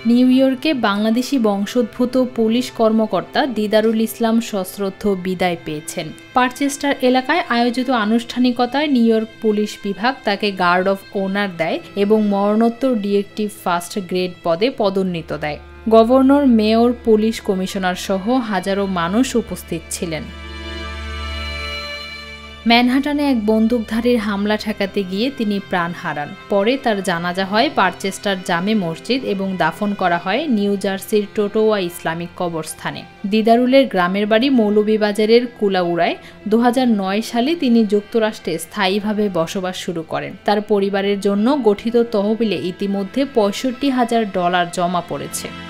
New ইয়র্কে বাংলাদেশি বংশোদ্ভূত police কর্মকর্তা দিদারুল ইসলাম সশ্রদ্ধ বিদায় পেয়েছেন। পারচেস্টার এলাকায় আয়োজিত আনুষ্ঠানিকতায় নিউ ইয়র্ক পুলিশ বিভাগ তাকে গার্ড অফ অনার দেয় এবং মরণোত্তর ডিটেকটিভ ফার্স্ট গ্রেড পদে পদোন্নতি দেয়। গভর্নর, মেয়র, পুলিশ কমিশনার সহ হাজারো মানুষ উপস্থিত ছিলেন। ম্যানহাটানে এক বন্দুকধারীর হামলা ঠেকাতে গিয়ে তিনি প্রাণ হারান। পরে তার জানাজা হয় পারচেস্টার জামে মসজিদ এবং দাফন করা হয় নিউ জার্সির টোটোয়া ইসলামিক কবরস্থানে। দিদারুলের গ্রামের বাড়ি মৌলভীবাজারের কুলাউড়ায়। 2009 সালে তিনি যুক্তরাষ্ট্রে স্থায়ীভাবে বসবাস শুরু করেন। তার পরিবারের জন্য গঠিত তহবিলে ইতিমধ্যে $65,000 জমা পড়েছে।